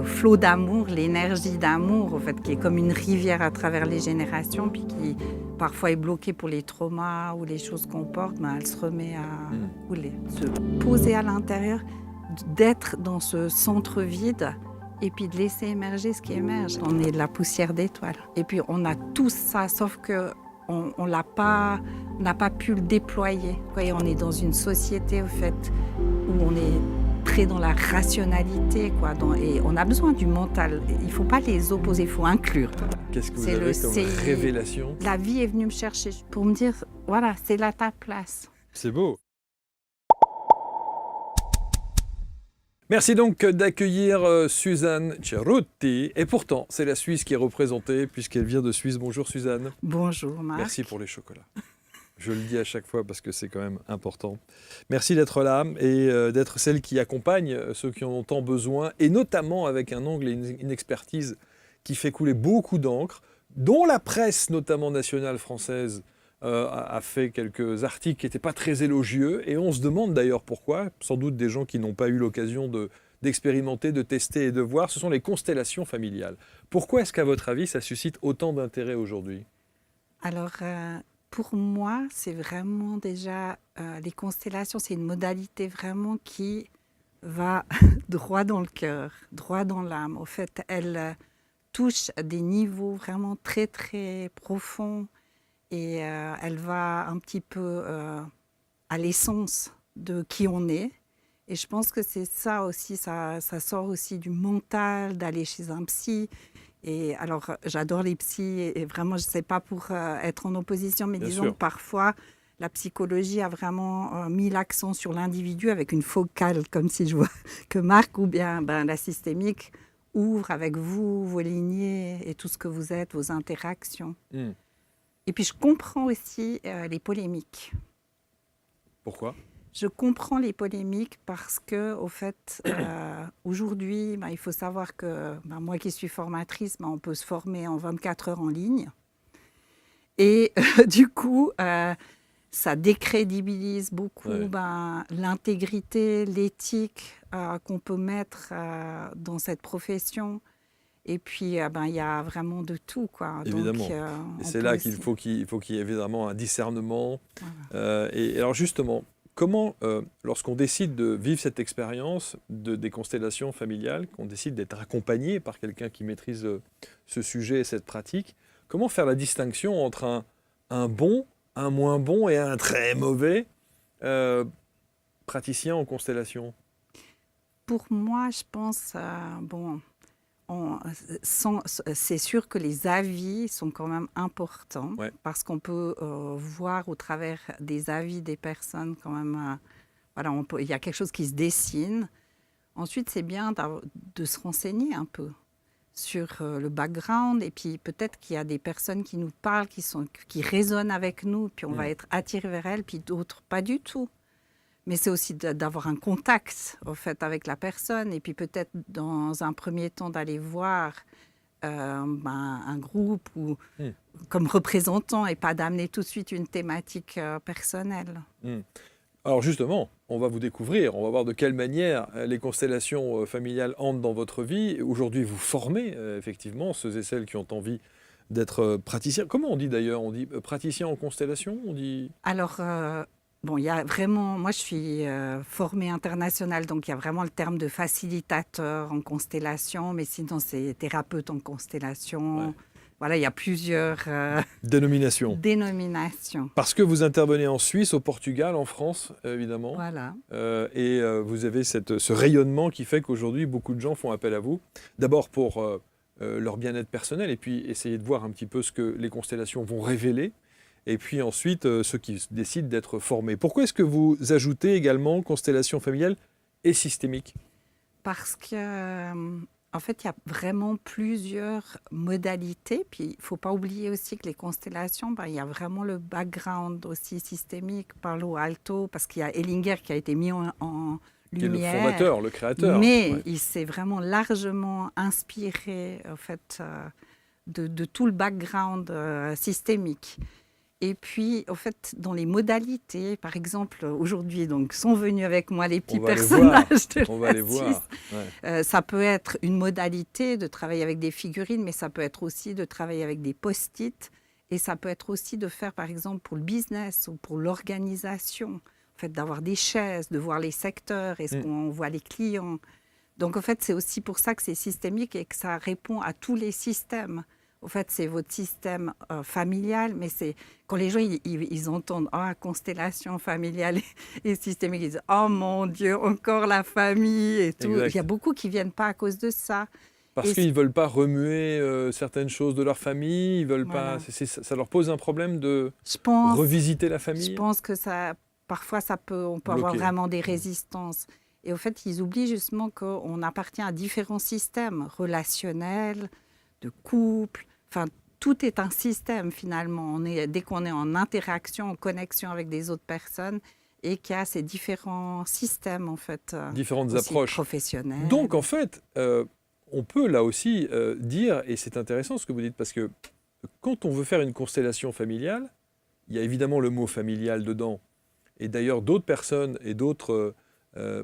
flot d'amour, l'énergie d'amour, en fait, qui est comme une rivière à travers les générations, puis qui parfois est bloquée pour les traumas ou les choses qu'on porte, mais elle se remet à couler. Se poser à l'intérieur, d'être dans ce centre vide, et puis de laisser émerger ce qui émerge. On est de la poussière d'étoiles. Et puis on a tout ça, sauf que on n'a pas pu le déployer. Et on est dans une société, au fait, où on est très dans la rationalité, et on a besoin du mental. Il ne faut pas les opposer, il faut inclure. Qu'est-ce que vous avez comme révélation ? La vie est venue me chercher pour me dire, voilà, c'est là ta place. C'est beau. Merci donc d'accueillir Suzanne Cerutti. Et pourtant, c'est la Suisse qui est représentée puisqu'elle vient de Suisse. Bonjour Suzanne. Bonjour Marc. Merci pour les chocolats. Je le dis à chaque fois parce que c'est quand même important. Merci d'être là et d'être celle qui accompagne ceux qui en ont tant besoin, et notamment avec un angle et une expertise qui fait couler beaucoup d'encre, dont la presse, notamment nationale française, a fait quelques articles qui n'étaient pas très élogieux, et on se demande d'ailleurs pourquoi. Sans doute des gens qui n'ont pas eu l'occasion d'expérimenter, de tester et de voir. Ce sont les constellations familiales. Pourquoi est-ce qu'à votre avis, ça suscite autant d'intérêt aujourd'hui ? Alors, pour moi, c'est vraiment déjà les constellations, c'est une modalité vraiment qui va droit dans le cœur, droit dans l'âme. Au fait, elle touche à des niveaux vraiment très très profonds, et elle va un petit peu à l'essence de qui on est. Et je pense que c'est ça aussi, ça sort aussi du mental, d'aller chez un psy. Et alors, j'adore les psys, et vraiment, je ne sais pas pour être en opposition, mais Bien disons sûr. que parfois, la psychologie a vraiment mis l'accent sur l'individu avec une focale, comme si je vois que Marc, ou bien la systémique, ouvre avec vous, vos lignées et tout ce que vous êtes, vos interactions. Et puis, je comprends aussi les polémiques. Pourquoi ? Je comprends les polémiques parce que, au fait, aujourd'hui, il faut savoir que moi qui suis formatrice, on peut se former en 24 heures en ligne. Et du coup, ça décrédibilise beaucoup l'intégrité, l'éthique qu'on peut mettre dans cette profession. Et puis, il y a vraiment de tout, quoi. Évidemment. Donc, et c'est là qu'il faut qu'il y ait évidemment un discernement. Voilà. Et alors justement, comment, lorsqu'on décide de vivre cette expérience des constellations familiales, qu'on décide d'être accompagné par quelqu'un qui maîtrise ce sujet et cette pratique, comment faire la distinction entre un bon, un moins bon et un très mauvais praticien en constellation ? Pour moi, je pense, c'est sûr que les avis sont quand même importants, parce qu'on peut voir au travers des avis des personnes quand même, il y a quelque chose qui se dessine. Ensuite, c'est bien de se renseigner un peu sur le background, et puis peut-être qu'il y a des personnes qui nous parlent, qui résonnent avec nous, puis on va être attiré vers elles, puis d'autres pas du tout. Mais c'est aussi d'avoir un contact, au fait, avec la personne, et puis peut-être dans un premier temps d'aller voir un groupe comme représentant, et pas d'amener tout de suite une thématique personnelle. Alors justement, on va vous découvrir, on va voir de quelle manière les constellations familiales entrent dans votre vie. Aujourd'hui, vous formez effectivement ceux et celles qui ont envie d'être praticiens. Comment on dit d'ailleurs ? On dit praticien en constellation ? On dit... Alors, il y a vraiment... Moi, je suis formée internationale, donc il y a vraiment le terme de facilitateur en constellation, mais sinon, c'est thérapeute en constellation. Voilà, il y a plusieurs dénominations. Parce que vous intervenez en Suisse, au Portugal, en France, évidemment. Voilà. Et vous avez ce rayonnement qui fait qu'aujourd'hui, beaucoup de gens font appel à vous. D'abord pour leur bien-être personnel, et puis essayer de voir un petit peu ce que les constellations vont révéler. Et puis ensuite, ceux qui décident d'être formés. Pourquoi est-ce que vous ajoutez également constellation familiale et systémique ? Parce que... En fait, il y a vraiment plusieurs modalités. Puis, il ne faut pas oublier aussi que les constellations, il y a vraiment le background aussi systémique, Palo Alto, parce qu'il y a Hellinger qui a été mis en lumière. Qui est le fondateur, le créateur. Mais il s'est vraiment largement inspiré, en fait, de tout le background systémique. Et puis, au fait, dans les modalités, par exemple, aujourd'hui, donc, sont venus avec moi les petits personnages de On va les voir. Ouais. Ça peut être une modalité de travailler avec des figurines, mais ça peut être aussi de travailler avec des post-it. Et ça peut être aussi de faire, par exemple, pour le business ou pour l'organisation, en fait, d'avoir des chaises, de voir les secteurs, est-ce qu'on voit les clients. Donc, en fait, c'est aussi pour ça que c'est systémique et que ça répond à tous les systèmes. En fait, c'est votre système familial, mais c'est quand les gens ils entendent constellation familiale et systémique, ils disent oh mon Dieu, encore la famille et tout. Exact. Il y a beaucoup qui viennent pas à cause de ça. Parce qu'ils ne veulent pas remuer certaines choses de leur famille, ils veulent pas. Ça leur pose un problème de revisiter la famille. Je pense que parfois on peut avoir vraiment des résistances. Et au fait, ils oublient justement qu'on appartient à différents systèmes relationnels, de couple. Enfin, tout est un système finalement. Dès qu'on est en interaction, en connexion avec des autres personnes et qu'il y a ces différents systèmes en fait. Différentes approches professionnelles. Donc en fait, on peut là aussi dire, et c'est intéressant ce que vous dites, parce que quand on veut faire une constellation familiale, il y a évidemment le mot familial dedans. Et d'ailleurs, d'autres personnes et d'autres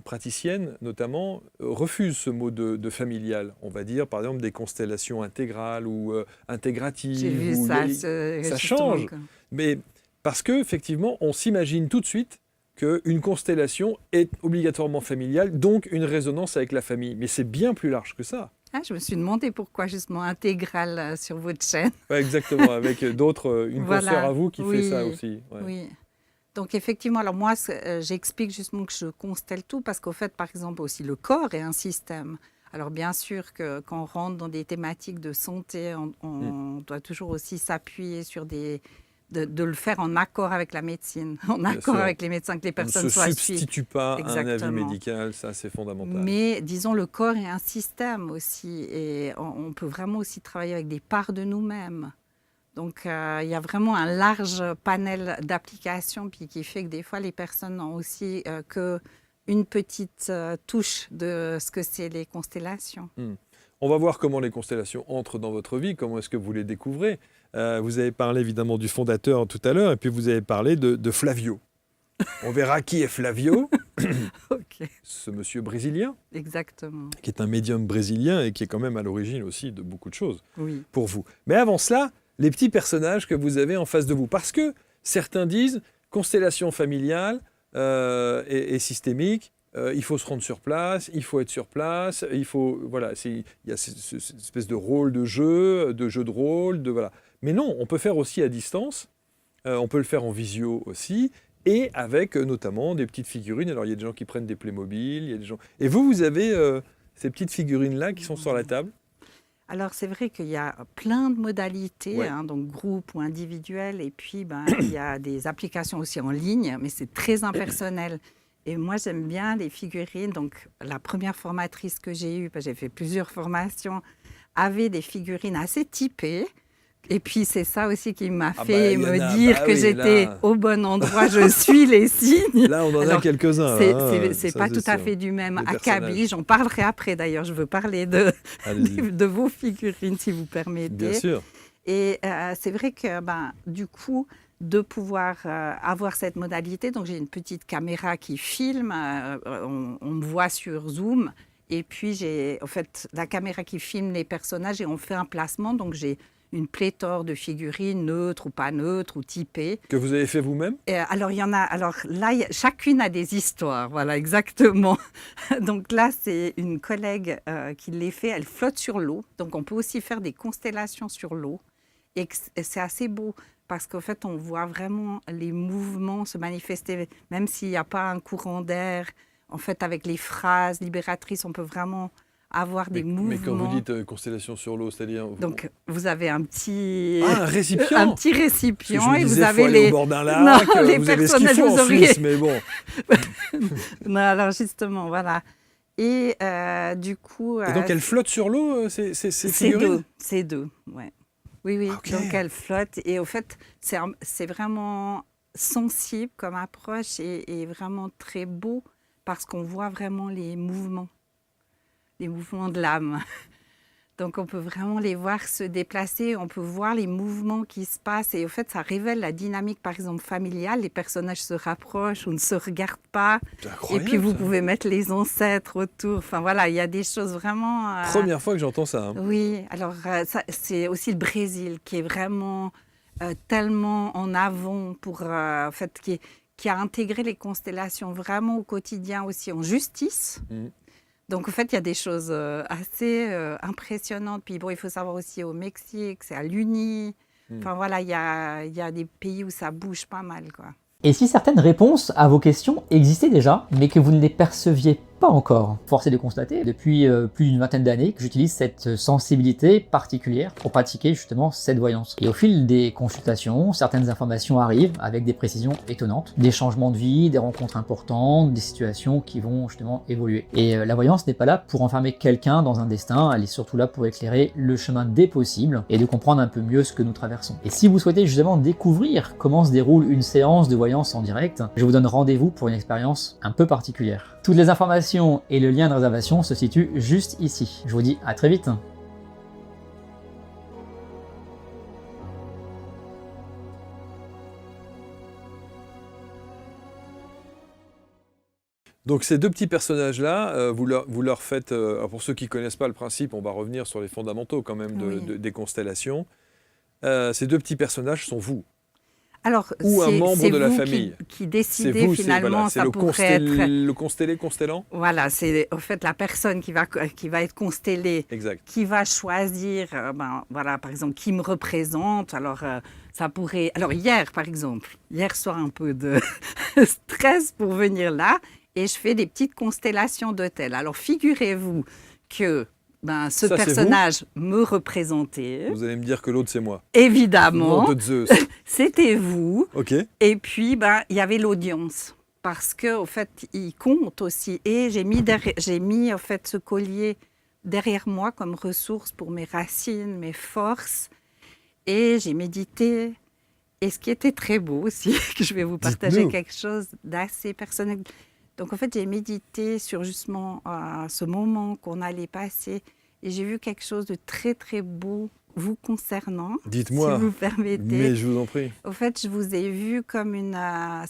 praticiennes, notamment, refusent ce mot de familial. On va dire, par exemple, des constellations intégrales ou intégratives. J'ai vu ça change. Mais parce qu'effectivement, on s'imagine tout de suite qu'une constellation est obligatoirement familiale, donc une résonance avec la famille. Mais c'est bien plus large que ça. Je me suis demandé pourquoi justement intégrale sur votre chaîne. Ouais, exactement, avec d'autres, une consoeur à vous qui fait ça aussi. Ouais. Oui. Donc effectivement, alors moi, j'explique justement que je constelle tout parce qu'au fait, par exemple, aussi le corps est un système. Alors bien sûr que quand on rentre dans des thématiques de santé, on doit toujours aussi s'appuyer sur de le faire en accord avec la médecine, en accord avec les médecins, que les personnes soient suivies. On ne se substitue pas à un avis médical, ça c'est fondamental. Mais disons, le corps est un système aussi et on peut vraiment aussi travailler avec des parts de nous-mêmes. Donc, il y a vraiment un large panel d'applications qui fait que des fois, les personnes n'ont aussi qu'une petite touche de ce que c'est les constellations. On va voir comment les constellations entrent dans votre vie, comment est-ce que vous les découvrez. Vous avez parlé évidemment du fondateur tout à l'heure, et puis vous avez parlé de Flavio. On verra qui est Flavio, ce monsieur brésilien. Exactement. Qui est un médium brésilien et qui est quand même à l'origine aussi de beaucoup de choses pour vous. Mais avant cela, les petits personnages que vous avez en face de vous. Parce que certains disent, constellation familiale et systémique, il faut se rendre sur place, il faut être sur place, il faut... Voilà, il y a cette espèce de rôle de jeu de rôle, voilà. Mais non, on peut faire aussi à distance, on peut le faire en visio aussi, et avec notamment des petites figurines. Alors il y a des gens qui prennent des Playmobil, il y a des gens... Et vous avez ces petites figurines-là qui sont sur la table. Alors, c'est vrai qu'il y a plein de modalités, donc groupe ou individuel, et puis il y a des applications aussi en ligne, mais c'est très impersonnel. Et moi, j'aime bien les figurines. Donc, la première formatrice que j'ai eue, j'ai fait plusieurs formations, avait des figurines assez typées. Et puis, c'est ça aussi qui m'a fait me dire que j'étais au bon endroit. Je suis les signes. Là, on en a quelques-uns. C'est pas tout à fait du même acabit. J'en parlerai après, d'ailleurs. Je veux parler de vos figurines, si vous permettez. Bien sûr. Et c'est vrai que, du coup, de pouvoir avoir cette modalité, donc j'ai une petite caméra qui filme. On me voit sur Zoom. Et puis, j'ai, en fait, la caméra qui filme les personnages et on fait un placement. Donc, j'ai une pléthore de figurines neutres ou pas neutres ou typées. Que vous avez fait vous-même ? Alors, il y en a. Alors là, chacune a des histoires. Voilà, exactement. Donc là, c'est une collègue qui les fait. Elle flotte sur l'eau. Donc, on peut aussi faire des constellations sur l'eau. Et c'est assez beau parce qu'en fait, on voit vraiment les mouvements se manifester, même s'il n'y a pas un courant d'air. En fait, avec les phrases libératrices, on peut vraiment avoir des mouvements. Mais quand vous dites constellation sur l'eau, c'est-à-dire... Donc, vous avez un petit... un récipient. Un petit récipient. Et vous avez les... au bord d'un lac, non, les vous avez ce qu'il faut en Suisse, mais bon. Non, alors justement, voilà. Et du coup... Et donc, elle flotte sur l'eau, ces figurines ? C'est deux, ouais. Oui. Okay. Donc, elle flotte. Et au fait, c'est vraiment sensible comme approche et vraiment très beau parce qu'on voit vraiment les mouvements de l'âme. Donc, on peut vraiment les voir se déplacer, on peut voir les mouvements qui se passent. Et au fait, ça révèle la dynamique, par exemple, familiale. Les personnages se rapprochent ou ne se regardent pas. C'est Et incroyable, puis, vous ça. pouvez mettre les ancêtres autour. Enfin, voilà, il y a des choses vraiment... Première fois que j'entends ça. Hein. Oui, alors c'est aussi le Brésil qui est vraiment tellement en avant pour, en fait, qui a intégré les constellations vraiment au quotidien aussi en justice. Donc, en fait, il y a des choses assez impressionnantes. Puis, bon, il faut savoir aussi au Mexique, c'est à l'Uni. Enfin, voilà, il y a des pays où ça bouge pas mal, quoi. Et si certaines réponses à vos questions existaient déjà, mais que vous ne les perceviez pas encore, force est de constater depuis plus d'une vingtaine d'années que j'utilise cette sensibilité particulière pour pratiquer justement cette voyance. Et au fil des consultations, certaines informations arrivent avec des précisions étonnantes, des changements de vie, des rencontres importantes, des situations qui vont justement évoluer. Et la voyance n'est pas là pour enfermer quelqu'un dans un destin, elle est surtout là pour éclairer le chemin des possibles et de comprendre un peu mieux ce que nous traversons. Et si vous souhaitez justement découvrir comment se déroule une séance de voyance en direct, je vous donne rendez-vous pour une expérience un peu particulière. Toutes les informations et le lien de réservation se situent juste ici. Je vous dis à très vite. Donc ces deux petits personnages-là, vous leur faites, alors pour ceux qui ne connaissent pas le principe, on va revenir sur les fondamentaux quand même des constellations. Ces deux petits personnages sont vous. Alors, ou un membre de la vous famille. qui décidez vous, finalement, c'est ça le pourrait être... le constellé, constellant. Voilà, c'est en fait la personne qui va être constellée, Exact. qui va choisir, voilà, par exemple, qui me représente. Alors, ça pourrait... Alors, hier soir, un peu de stress pour venir là, et je fais des petites constellations d'hôtels. Alors, figurez-vous que ce Ça, personnage me représentait. Vous allez me dire que l'autre, c'est moi. Évidemment. Nom de Zeus. C'était vous. OK. Et puis, il y avait l'audience. Parce qu'au fait, il compte aussi. Et j'ai mis en fait, ce collier derrière moi comme ressource pour mes racines, mes forces. Et j'ai médité. Et ce qui était très beau aussi, que je vais vous partager quelque chose d'assez personnel. Donc, en fait, j'ai médité sur justement ce moment qu'on allait passer. Et j'ai vu quelque chose de très, très beau vous concernant. Dites-moi. Si vous permettez. Mais je vous en prie. Au fait, je vous ai vu comme une...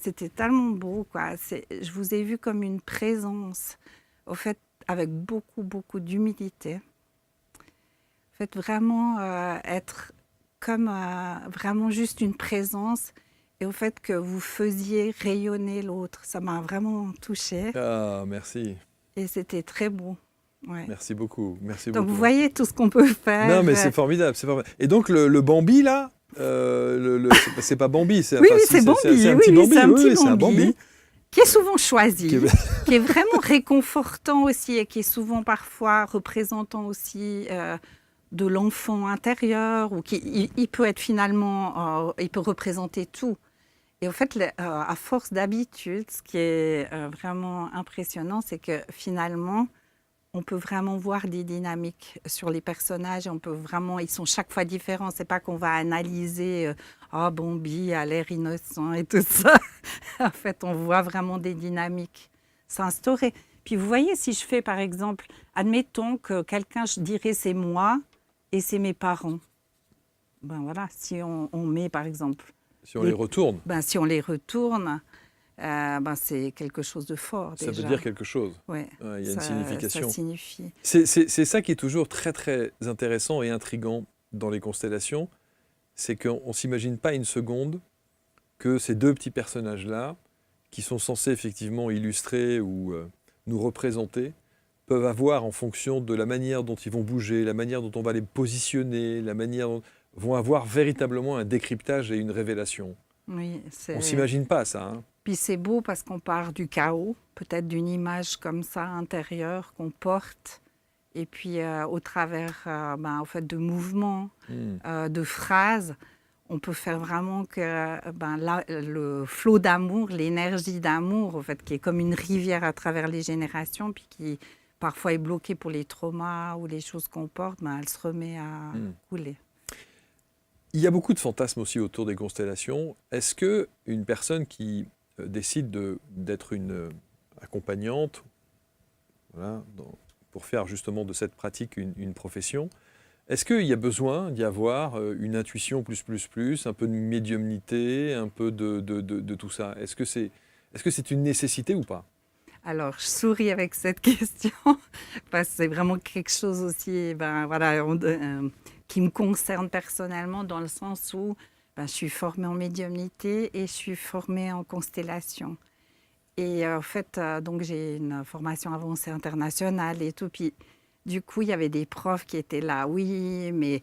c'était tellement beau, quoi. Je vous ai vu comme une présence, au fait, avec beaucoup, beaucoup d'humilité. En fait, vraiment être comme vraiment juste une présence. Et au fait que vous faisiez rayonner l'autre, ça m'a vraiment touchée. Ah, merci. Et c'était très beau. Ouais. Merci beaucoup. Merci donc, beaucoup. vous voyez tout ce qu'on peut faire. Non, mais c'est formidable, c'est formidable. Et donc, le Bambi, là, c'est pas Bambi. C'est Bambi. C'est un petit Bambi. C'est un Bambi. Qui est souvent choisi, qui est vraiment réconfortant aussi et qui est souvent parfois représentant aussi de l'enfant intérieur, ou il peut être finalement, il peut représenter tout. Et au fait, à force d'habitude, ce qui est vraiment impressionnant, c'est que finalement, on peut vraiment voir des dynamiques sur les personnages. Ils sont chaque fois différents. C'est pas qu'on va analyser Bambi a l'air innocent et tout ça. En fait, on voit vraiment des dynamiques s'instaurer. Puis vous voyez, si je fais par exemple, admettons que quelqu'un, je dirais c'est moi et c'est mes parents. Voilà, si on met par exemple... Si on les retourne. Si on les retourne... c'est quelque chose de fort. Ça veut dire quelque chose. Ouais, il y a une signification. Ça signifie. C'est ça qui est toujours très, très intéressant et intriguant dans les constellations. C'est qu'on ne s'imagine pas une seconde que ces deux petits personnages-là, qui sont censés effectivement illustrer ou nous représenter, peuvent avoir, en fonction de la manière dont ils vont bouger, la manière dont on va les positionner, la manière dont vont avoir véritablement un décryptage et une révélation. Oui, on ne s'imagine pas ça. Hein. Puis c'est beau parce qu'on part du chaos, peut-être d'une image comme ça intérieure qu'on porte, et puis au travers en fait, de mouvements, de phrases, on peut faire vraiment que le flot d'amour, l'énergie d'amour, en fait, qui est comme une rivière à travers les générations, puis qui parfois est bloquée pour les traumas ou les choses qu'on porte, elle se remet à couler. Il y a beaucoup de fantasmes aussi autour des constellations. Est-ce qu'une personne qui décide d'être une accompagnante, voilà, pour faire justement de cette pratique une profession, Est-ce qu'il y a besoin d'y avoir une intuition plus, un peu de médiumnité, un peu de tout ça? Est-ce que c'est une nécessité ou pas? Alors, je souris avec cette question parce que c'est vraiment quelque chose aussi qui me concerne personnellement dans le sens où je suis formée en médiumnité et je suis formée en constellation. Et en fait, donc j'ai une formation avancée internationale et tout. Puis, du coup, il y avait des profs qui étaient là. Oui, mais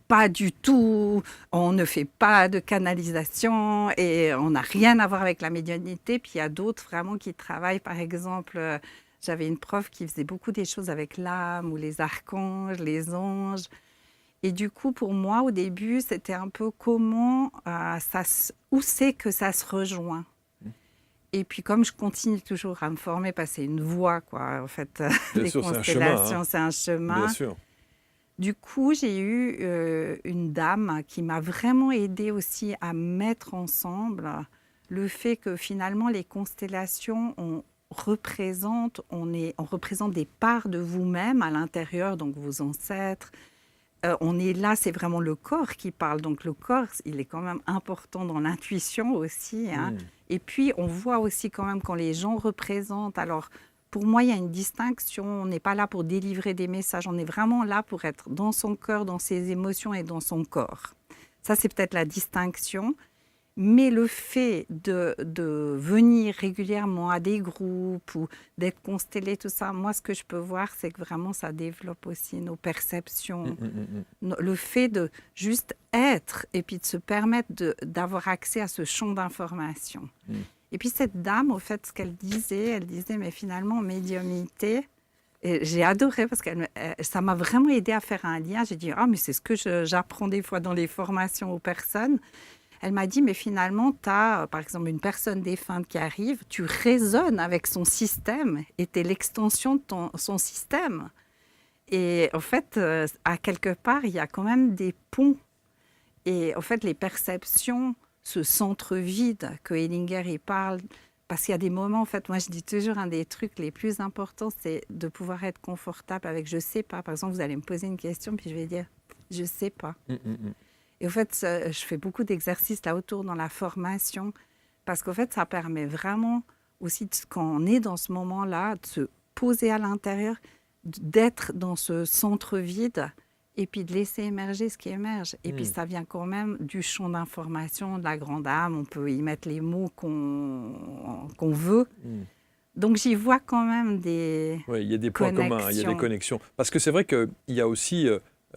pas du tout. On ne fait pas de canalisation et on n'a rien à voir avec la médiumnité. Puis, il y a d'autres vraiment qui travaillent. Par exemple, j'avais une prof qui faisait beaucoup des choses avec l'âme ou les archanges, les anges. Et du coup, pour moi, au début, c'était un peu comment où c'est que ça se rejoint. Et puis, comme je continue toujours à me former, parce que c'est une voie, quoi, en fait, Bien les sûr, constellations, c'est un chemin. Bien sûr. Du coup, j'ai eu une dame qui m'a vraiment aidée aussi à mettre ensemble le fait que finalement, les constellations, on représente des parts de vous-même à l'intérieur, donc vos ancêtres. On est là, c'est vraiment le corps qui parle. Donc le corps, il est quand même important dans l'intuition aussi. Hein. Et puis, on voit aussi quand même quand les gens représentent. Alors, pour moi, il y a une distinction. On n'est pas là pour délivrer des messages. On est vraiment là pour être dans son cœur, dans ses émotions et dans son corps. Ça, c'est peut-être la distinction. Mais le fait de venir régulièrement à des groupes ou d'être constellé, tout ça, moi, ce que je peux voir, c'est que vraiment, ça développe aussi nos perceptions. Le fait de juste être et puis de se permettre d'avoir accès à ce champ d'information. Et puis cette dame, au fait, ce qu'elle disait, mais finalement, médiumnité, et j'ai adoré parce que ça m'a vraiment aidé à faire un lien. J'ai dit, mais c'est ce que j'apprends des fois dans les formations aux personnes. Elle m'a dit, mais finalement, tu as, par exemple, une personne défunte qui arrive, tu résonnes avec son système et tu es l'extension de son système. Et en fait, à quelque part, il y a quand même des ponts. Et en fait, les perceptions, ce centre vide que Hellinger y parle, parce qu'il y a des moments, en fait, moi je dis toujours, un des trucs les plus importants, c'est de pouvoir être confortable avec « je sais pas ». Par exemple, vous allez me poser une question, puis je vais dire « je sais pas ». Et en fait, je fais beaucoup d'exercices là autour dans la formation, parce qu'en fait, ça permet vraiment aussi, quand on est dans ce moment-là, de se poser à l'intérieur, d'être dans ce centre vide et puis de laisser émerger ce qui émerge. Et puis, ça vient quand même du champ d'information, de la grande âme. On peut y mettre les mots qu'on veut. Donc, j'y vois quand même des Oui, il y a des points communs, il y a des connexions. Parce que c'est vrai qu'il y a aussi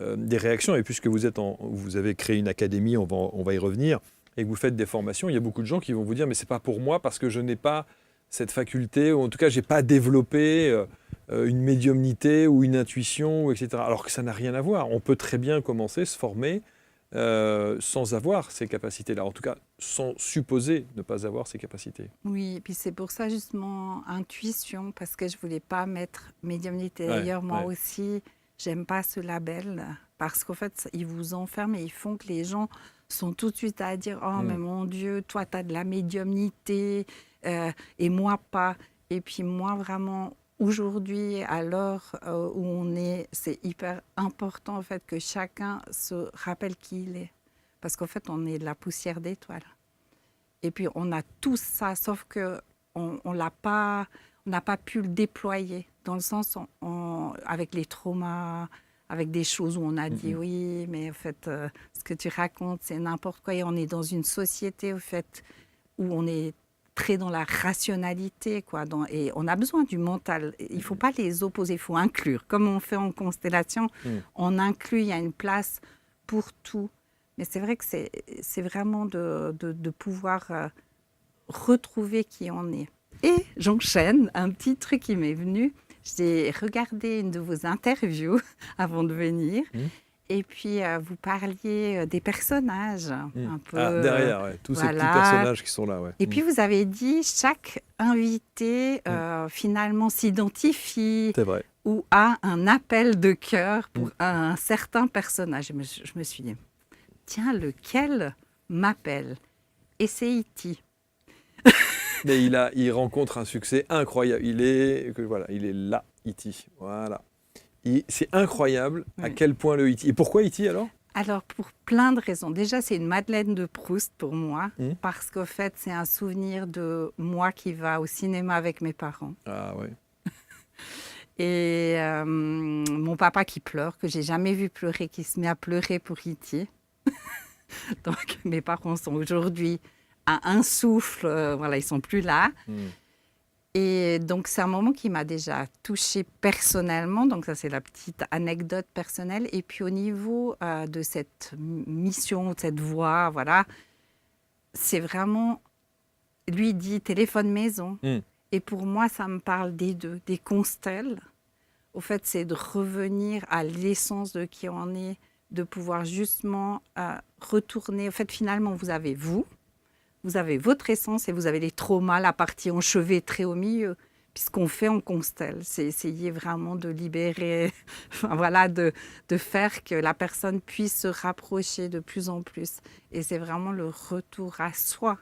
des réactions. Et puisque vous avez créé une académie, on va y revenir, et que vous faites des formations, il y a beaucoup de gens qui vont vous dire « mais ce n'est pas pour moi parce que je n'ai pas cette faculté, ou en tout cas, je n'ai pas développé une médiumnité ou une intuition, etc. » Alors que ça n'a rien à voir. On peut très bien commencer, se former sans avoir ces capacités-là. En tout cas, sans supposer ne pas avoir ces capacités. Oui, et puis c'est pour ça justement intuition, parce que je ne voulais pas mettre médiumnité. D'ailleurs, moi aussi, j'aime pas ce label, parce qu'en fait, ils vous enferment et ils font que les gens sont tout de suite à dire « oh, mais mon Dieu, toi, tu as de la médiumnité et moi pas ». Et puis moi, vraiment, aujourd'hui, à l'heure où on est, c'est hyper important en fait, que chacun se rappelle qui il est. Parce qu'en fait, on est de la poussière d'étoiles. Et puis, on a tout ça, sauf qu'on n'a pas pu le déployer, dans le sens avec les traumas, avec des choses où on a dit oui, mais en fait, ce que tu racontes, c'est n'importe quoi. Et on est dans une société, au fait, où on est très dans la rationalité, quoi. Et on a besoin du mental. Il ne faut pas les opposer, il faut inclure. Comme on fait en constellation, on inclut, il y a une place pour tout. Mais c'est vrai que c'est vraiment de pouvoir retrouver qui on est. Et j'enchaîne, un petit truc qui m'est venu. J'ai regardé une de vos interviews avant de venir. Et puis, vous parliez des personnages. Un peu, derrière, tous ces petits personnages qui sont là. Ouais. Et puis, vous avez dit, chaque invité, finalement, s'identifie ou a un appel de cœur pour un certain personnage. Je me suis dit, tiens, lequel m'appelle? Et c'est E.T. Mais il rencontre un succès incroyable. Il est là, E.T. Voilà. C'est incroyable à quel point le E.T. Et pourquoi E.T. alors ? Alors, pour plein de raisons. Déjà, c'est une Madeleine de Proust pour moi, parce qu'en fait, c'est un souvenir de moi qui va au cinéma avec mes parents. Ah ouais. Et mon papa qui pleure, que j'ai jamais vu pleurer, qui se met à pleurer pour E.T. Donc, mes parents sont aujourd'hui à un souffle, voilà, ils sont plus là. Et donc, c'est un moment qui m'a déjà touchée personnellement. Donc, ça, c'est la petite anecdote personnelle. Et puis, au niveau de cette mission, de cette voix, voilà, c'est vraiment... Lui dit téléphone maison. Et pour moi, ça me parle des deux, des constelles. Au fait, c'est de revenir à l'essence de qui on est, de pouvoir justement retourner. En fait, finalement, vous avez votre essence et vous avez les traumas, la partie enchevêtrée au milieu. Puis ce qu'on fait en constelle, c'est essayer vraiment de libérer, voilà, de faire que la personne puisse se rapprocher de plus en plus. Et c'est vraiment le retour à soi.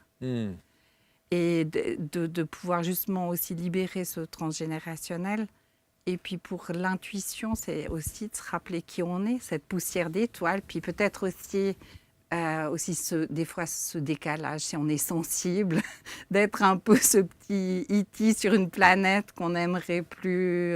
Et de pouvoir justement aussi libérer ce transgénérationnel. Et puis pour l'intuition, c'est aussi de se rappeler qui on est, cette poussière d'étoiles. Puis peut-être aussi... des fois ce décalage, si on est sensible, d'être un peu ce petit E.T. sur une planète qu'on aimerait plus,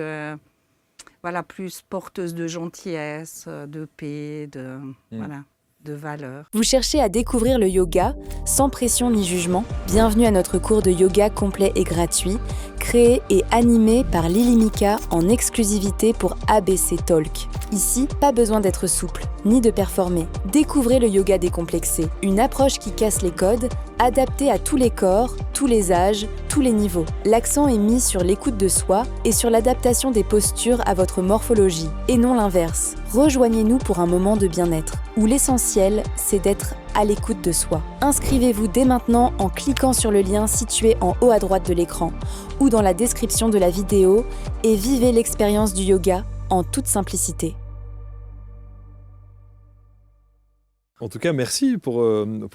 plus porteuse de gentillesse, de paix, de valeur. Vous cherchez à découvrir le yoga sans pression ni jugement ? Bienvenue à notre cours de yoga complet et gratuit, créé et animé par Lily Mika en exclusivité pour ABC Talk. Ici, pas besoin d'être souple, ni de performer. Découvrez le yoga décomplexé, une approche qui casse les codes, adaptée à tous les corps, tous les âges, tous les niveaux. L'accent est mis sur l'écoute de soi et sur l'adaptation des postures à votre morphologie, et non l'inverse. Rejoignez-nous pour un moment de bien-être, où l'essentiel, c'est d'être à l'écoute de soi. Inscrivez-vous dès maintenant en cliquant sur le lien situé en haut à droite de l'écran ou dans la description de la vidéo et vivez l'expérience du yoga en toute simplicité. En tout cas, merci pour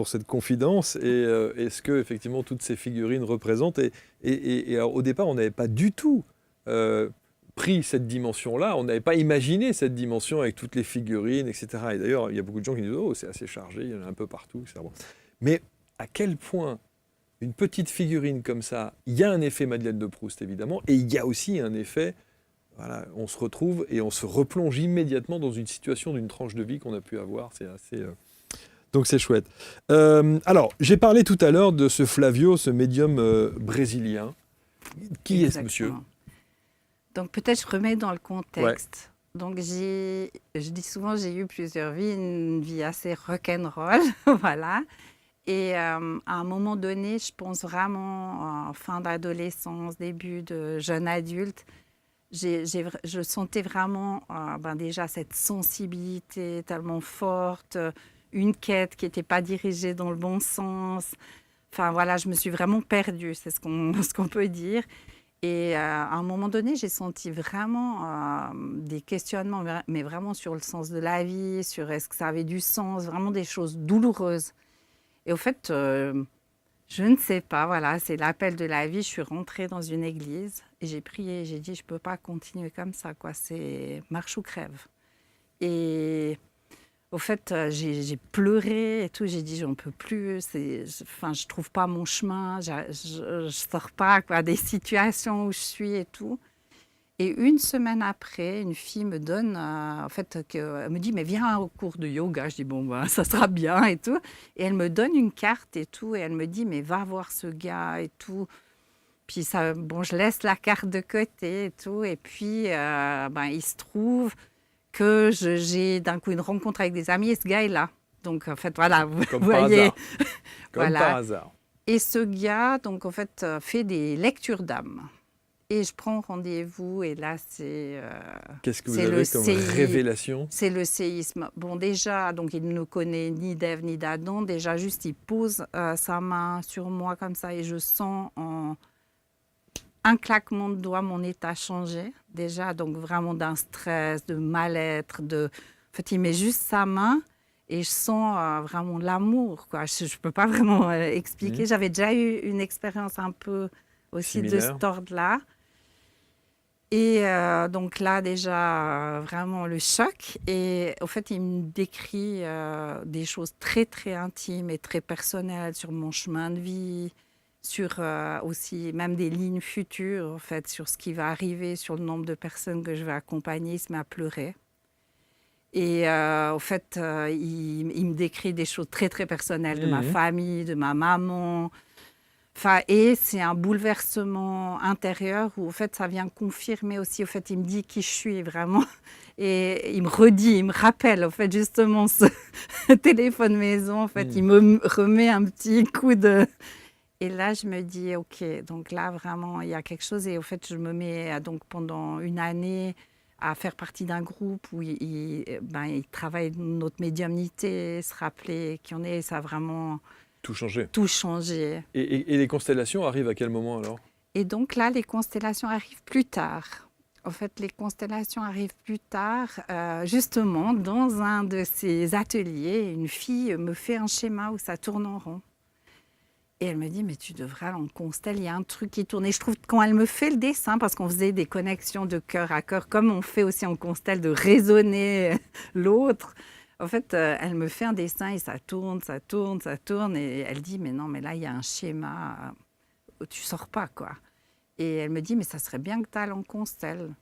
cette confidence et ce que effectivement toutes ces figurines représentent. Et alors, au départ, on n'avait pas du tout pris cette dimension-là, on n'avait pas imaginé cette dimension avec toutes les figurines, etc. Et d'ailleurs, il y a beaucoup de gens qui disent « Oh, c'est assez chargé, il y en a un peu partout, etc. » Mais à quel point une petite figurine comme ça, il y a un effet Madeleine de Proust, évidemment, et il y a aussi un effet, voilà, on se retrouve et on se replonge immédiatement dans une situation d'une tranche de vie qu'on a pu avoir. C'est assez... Donc c'est chouette. Alors, j'ai parlé tout à l'heure de ce Flavio, ce médium brésilien. Qui est ce monsieur ? Donc peut-être je remets dans le contexte. Ouais. Donc je dis souvent j'ai eu plusieurs vies, une vie assez rock'n'roll, voilà. Et à un moment donné, je pense vraiment en fin d'adolescence, début de jeune adulte, je sentais vraiment déjà cette sensibilité tellement forte, une quête qui n'était pas dirigée dans le bon sens. Enfin voilà, je me suis vraiment perdue, c'est ce qu'on peut dire. Et à un moment donné, j'ai senti vraiment des questionnements, mais vraiment sur le sens de la vie, sur est-ce que ça avait du sens, vraiment des choses douloureuses. Et au fait, je ne sais pas, voilà, c'est l'appel de la vie. Je suis rentrée dans une église et j'ai prié, j'ai dit, je ne peux pas continuer comme ça, quoi. C'est marche ou crève. Et au fait, j'ai pleuré et tout. J'ai dit, j'en peux plus. Je ne trouve pas mon chemin. Je ne sors pas, quoi, des situations où je suis et tout. Et une semaine après, une fille me donne, elle me dit, mais viens au cours de yoga. Je dis, bon, ça sera bien et tout. Et elle me donne une carte et tout. Et elle me dit, mais va voir ce gars et tout. Puis je laisse la carte de côté et tout. Et puis, il se trouve que j'ai d'un coup une rencontre avec des amis et ce gars est là. Donc, en fait, voilà, vous voyez. Comme par hasard. Et ce gars, donc, en fait, fait des lectures d'âme. Et je prends rendez-vous et là, c'est... Qu'est-ce que vous avez comme révélation ? C'est le séisme. Bon, déjà, donc il ne connaît ni d'Ève ni d'Adam. Déjà, juste, il pose sa main sur moi comme ça et je sens en un claquement de doigts mon état changer. Déjà, donc vraiment d'un stress, de mal-être. En fait, il met juste sa main et je sens vraiment l'amour, quoi. Je ne peux pas vraiment expliquer. J'avais déjà eu une expérience un peu aussi similaire de cet ordre-là. Et donc là, déjà, vraiment le choc. Et au fait, il me décrit des choses très, très intimes et très personnelles sur mon chemin de vie, sur aussi même des lignes futures, en fait, sur ce qui va arriver, sur le nombre de personnes que je vais accompagner. Il se met à pleurer. Et au fait, il me décrit des choses très, très personnelles de ma famille, de ma maman. Enfin, et c'est un bouleversement intérieur où, au fait, ça vient confirmer aussi. Au fait, il me dit qui je suis vraiment. Et il me redit, il me rappelle, au fait, justement, ce téléphone maison. En fait, il me remet un petit coup de... Et là, je me dis, OK, donc là, vraiment, il y a quelque chose. Et au fait, je me mets donc pendant une année à faire partie d'un groupe où il travaille notre médiumnité, se rappeler qui on est. Ça a vraiment... Tout changé. Tout changé. Et les constellations arrivent à quel moment alors? Et donc là, les constellations arrivent plus tard. En fait, les constellations arrivent plus tard. Justement, dans un de ces ateliers, une fille me fait un schéma où ça tourne en rond. Et elle me dit, mais tu devrais aller en constelle, il y a un truc qui tourne. Et je trouve que quand elle me fait le dessin, parce qu'on faisait des connexions de cœur à cœur, comme on fait aussi en constelle, de raisonner l'autre, en fait, elle me fait un dessin et ça tourne, ça tourne, ça tourne. Et elle dit, mais non, mais là, il y a un schéma, tu sors pas, quoi. Et elle me dit, mais ça serait bien que tu ailles en constelle.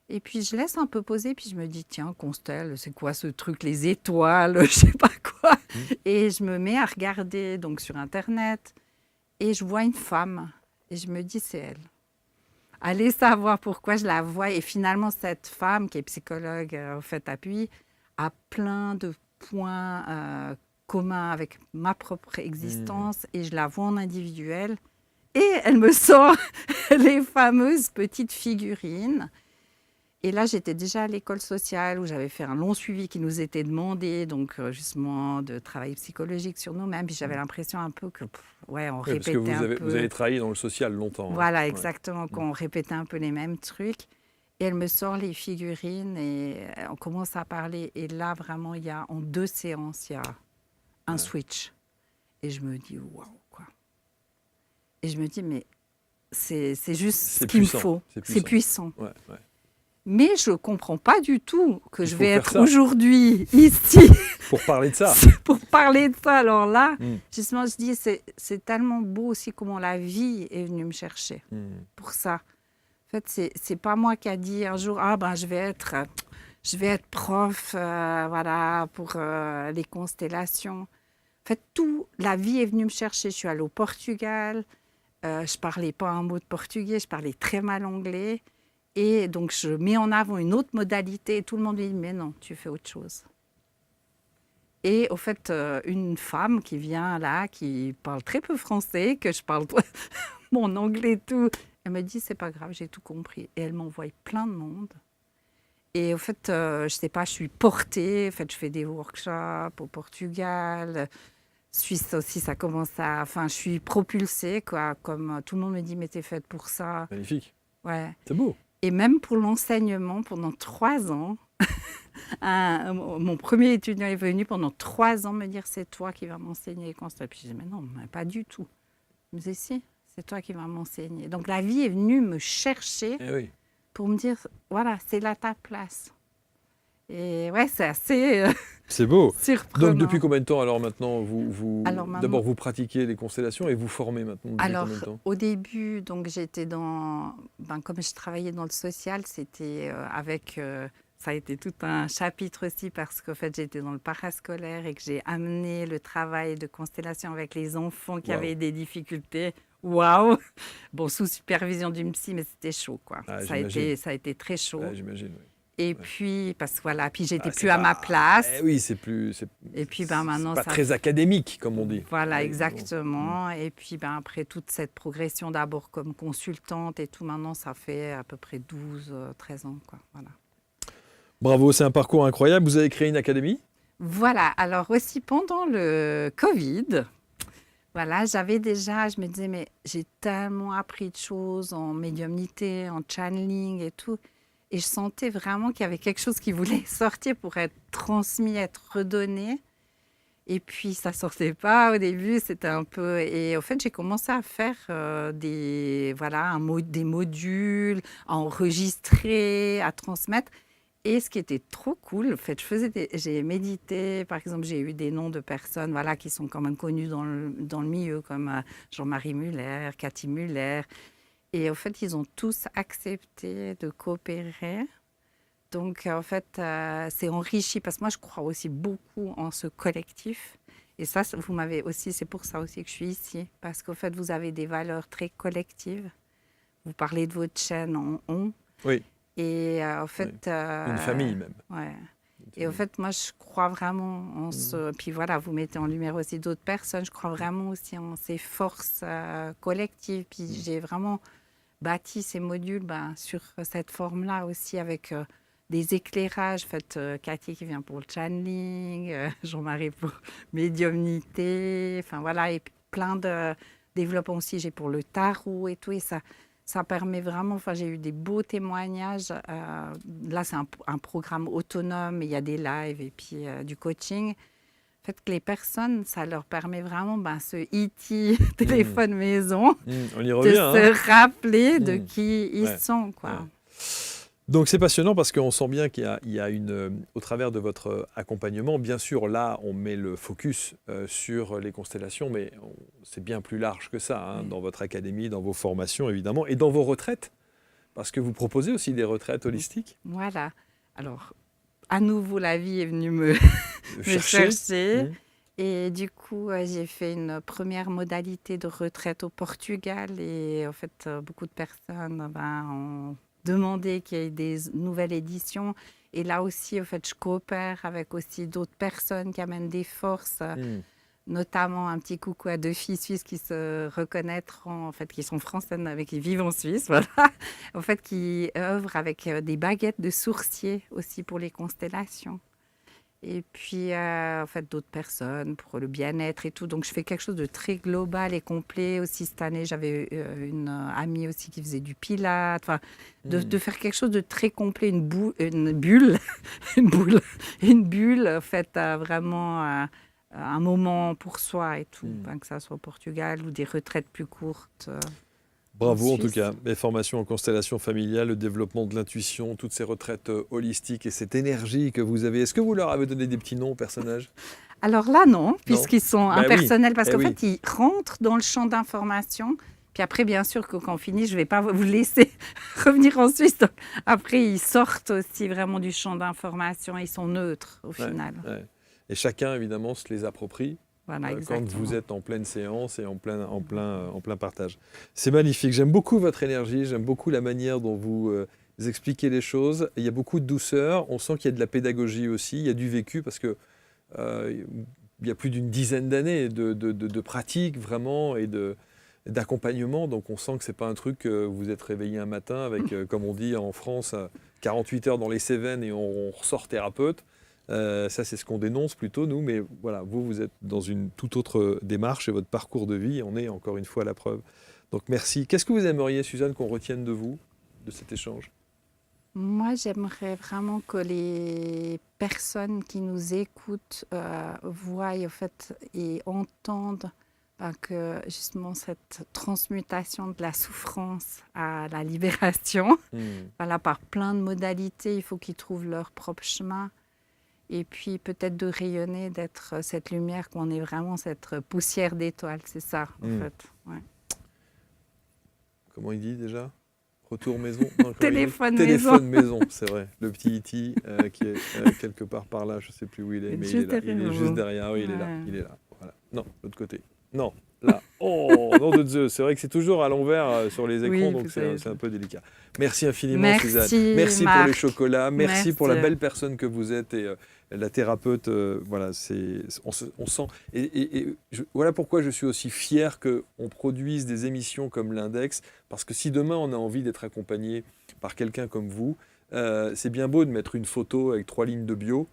Et puis, je laisse un peu poser, puis je me dis, tiens, constelle, c'est quoi ce truc, les étoiles, je sais pas quoi. Et je me mets à regarder donc sur Internet et je vois une femme. Et je me dis, c'est elle. Allez savoir pourquoi je la vois. Et finalement, cette femme, qui est psychologue, au fait, appui, a plein de points communs avec ma propre existence. Et je la vois en individuel. Et elle me sort les fameuses petites figurines. Et là, j'étais déjà à l'école sociale où j'avais fait un long suivi qui nous était demandé, donc justement de travail psychologique sur nous-mêmes. Puis j'avais l'impression un peu que, on répétait parce que un peu. Vous avez travaillé dans le social longtemps. Voilà, exactement, qu'on répétait un peu les mêmes trucs. Et elle me sort les figurines et on commence à parler. Et là, vraiment, en 2 séances, il y a un switch. Et je me dis, waouh, quoi. Et je me dis, mais c'est juste ce qu'il me faut. C'est puissant. Ouais. Mais je ne comprends pas du tout que je vais être aujourd'hui ici pour parler de ça. Pour parler de ça. Alors là, justement, je dis, c'est tellement beau aussi comment la vie est venue me chercher pour ça. En fait, c'est pas moi qui a dit un jour, je vais être prof, voilà, pour les constellations. En fait, la vie est venue me chercher. Je suis allée au Portugal. Je parlais pas un mot de portugais. Je parlais très mal anglais. Et donc, je mets en avant une autre modalité et tout le monde me dit « Mais non, tu fais autre chose ». Et au fait, une femme qui vient là, qui parle très peu français, que je parle mon anglais et tout, elle me dit « C'est pas grave, j'ai tout compris ». Et elle m'envoie plein de monde. Et au fait, je sais pas, je suis portée. En fait, je fais des workshops au Portugal. Suisse aussi, ça commence à... Enfin, je suis propulsée, quoi. Comme tout le monde me dit « Mais t'es faite pour ça ». Magnifique. Ouais. C'est beau. Et même pour l'enseignement, pendant 3 ans, mon premier étudiant est venu pendant 3 ans me dire « C'est toi qui vas m'enseigner les constellations ». Puis je dis « Mais non, mais pas du tout ». Il me disait « Si, c'est toi qui vas m'enseigner ». Donc la vie est venue me chercher pour me dire « Voilà, c'est là ta place ». Et ouais, c'est assez c'est beau. Surprenant. Donc depuis combien de temps alors maintenant d'abord vous pratiquez les constellations et vous formez maintenant depuis combien de temps? Au début, donc j'étais comme je travaillais dans le social, c'était avec ça a été tout un chapitre aussi parce qu'en fait j'étais dans le parascolaire et que j'ai amené le travail de constellation avec les enfants qui avaient des difficultés. Waouh! Bon, sous supervision d'une psy, mais c'était chaud, quoi. Ça a été très chaud. J'imagine. Oui. Et puis, parce que voilà, puis j'étais plus à ma place. Oui, c'est plus. Et puis, maintenant, pas très académique, comme on dit. Voilà, exactement. Et puis, après toute cette progression, d'abord comme consultante et tout, maintenant, ça fait à peu près 12, 13 ans, quoi. Voilà. Bravo, c'est un parcours incroyable. Vous avez créé une académie? Voilà. Alors aussi, pendant le Covid, voilà, je me disais, mais j'ai tellement appris de choses en médiumnité, en channeling et tout. Et je sentais vraiment qu'il y avait quelque chose qui voulait sortir pour être transmis, être redonné. Et puis, ça sortait pas au début, c'était un peu... Et en fait, j'ai commencé à faire des modules, à enregistrer, à transmettre. Et ce qui était trop cool, en fait, j'ai médité. Par exemple, j'ai eu des noms de personnes qui sont quand même connues dans le milieu, comme Jean-Marie Muller, Cathy Muller. Et en fait, ils ont tous accepté de coopérer. Donc, en fait, c'est enrichi parce que moi, je crois aussi beaucoup en ce collectif. Et ça, vous m'avez aussi, c'est pour ça aussi que je suis ici. Parce qu'en fait, vous avez des valeurs très collectives. Vous parlez de votre chaîne en on. Oui. Et en fait... Oui. Une famille même. Ouais. Et en fait, moi, je crois vraiment en ce... Puis voilà, vous mettez en lumière aussi d'autres personnes. Je crois vraiment aussi en ces forces collectives. Puis j'ai vraiment bâti ces modules sur cette forme-là aussi avec... des éclairages, en fait, Cathy qui vient pour le channeling, Jean-Marie pour médiumnité, enfin voilà, et plein de développements aussi, j'ai pour le tarot et tout, et ça permet vraiment, enfin j'ai eu des beaux témoignages, là c'est un programme autonome, il y a des lives et puis du coaching, en fait que les personnes, ça leur permet vraiment ce E.T. téléphone maison, on y revient, de se rappeler de qui ils sont, quoi. Ouais. Donc c'est passionnant parce qu'on sent bien qu'il y a au travers de votre accompagnement, bien sûr là on met le focus sur les constellations, mais c'est bien plus large que ça, dans votre académie, dans vos formations évidemment, et dans vos retraites, parce que vous proposez aussi des retraites holistiques. Voilà, alors à nouveau la vie est venue me chercher. Et du coup, j'ai fait une première modalité de retraite au Portugal, et en fait beaucoup de personnes ont demander qu'il y ait des nouvelles éditions. Et là aussi, en fait, je coopère avec aussi d'autres personnes qui amènent des forces, notamment un petit coucou à 2 filles suisses qui se reconnaîtront, en fait, qui sont françaises, mais qui vivent en Suisse, voilà. En fait, qui œuvrent avec des baguettes de sourcier aussi pour les constellations. Et puis, en fait, d'autres personnes pour le bien-être et tout. Donc, je fais quelque chose de très global et complet. Aussi, cette année, j'avais une amie aussi qui faisait du pilates. Enfin, de faire quelque chose de très complet, une bulle, une bulle, en fait, vraiment un moment pour soi et tout. Enfin, que ça soit au Portugal ou des retraites plus courtes. Bravo en tout cas, les formations en constellation familiale, le développement de l'intuition, toutes ces retraites holistiques et cette énergie que vous avez. Est-ce que vous leur avez donné des petits noms aux personnages ? Alors là, non, puisqu'ils sont impersonnels, parce qu'en oui. fait, ils rentrent dans le champ d'information. Puis après, bien sûr, que quand on finit, je ne vais pas vous laisser revenir en Suisse. Donc, après, ils sortent aussi vraiment du champ d'information. Ils sont neutres au final. Ouais. Et chacun, évidemment, se les approprie. Voilà, quand vous êtes en pleine séance et en plein partage. C'est magnifique. J'aime beaucoup votre énergie, j'aime beaucoup la manière dont vous expliquez les choses. Il y a beaucoup de douceur, on sent qu'il y a de la pédagogie aussi, il y a du vécu parce que il y a plus d'une dizaine d'années de pratique vraiment et d'accompagnement. Donc on sent que ce n'est pas un truc que vous êtes réveillé un matin avec, comme on dit en France, 48 heures dans les Cévennes et on ressort thérapeute. Ça, c'est ce qu'on dénonce plutôt, nous. Mais voilà, vous êtes dans une toute autre démarche et votre parcours de vie en est encore une fois la preuve. Donc, merci. Qu'est-ce que vous aimeriez, Suzanne, qu'on retienne de vous, de cet échange ? Moi, j'aimerais vraiment que les personnes qui nous écoutent voient en fait, et entendent que justement cette transmutation de la souffrance à la libération, par plein de modalités, il faut qu'ils trouvent leur propre chemin. Et puis peut-être de rayonner, d'être cette lumière, qu'on est vraiment cette poussière d'étoiles, c'est ça en fait. Ouais. Comment il dit déjà ? Retour maison. Non, Téléphone maison, c'est vrai. Le petit E.T. qui est quelque part par là, je ne sais plus où il est, mais il est là. Il est juste derrière, oui, il est là. Voilà. Non, de l'autre côté. Non, là. Oh, nom de Dieu, c'est vrai que c'est toujours à l'envers sur les écrans, donc c'est un peu délicat. Merci infiniment, Suzanne. Merci Marc. pour les chocolats, merci pour la belle personne que vous êtes et la thérapeute, voilà, on sent. Voilà pourquoi je suis aussi fier qu'on produise des émissions comme l'Index, parce que si demain on a envie d'être accompagné par quelqu'un comme vous, c'est bien beau de mettre une photo avec 3 lignes de bio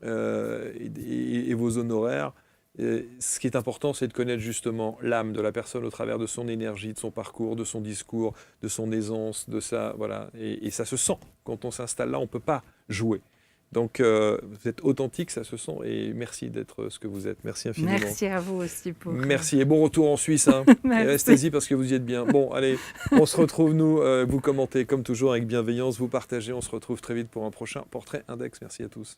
et vos honoraires. Ce qui est important, c'est de connaître justement l'âme de la personne au travers de son énergie, de son parcours, de son discours, de son aisance, de ça, voilà. Et ça se sent. Quand on s'installe là, on ne peut pas jouer. Donc, vous êtes authentique, ça se sent, et merci d'être ce que vous êtes. Merci infiniment. Merci à vous aussi pour... Merci, et bon retour en Suisse. Hein. Et restez-y parce que vous y êtes bien. Bon, allez, on se retrouve, nous, vous commentez comme toujours avec bienveillance, vous partagez, on se retrouve très vite pour un prochain Portrait Index. Merci à tous.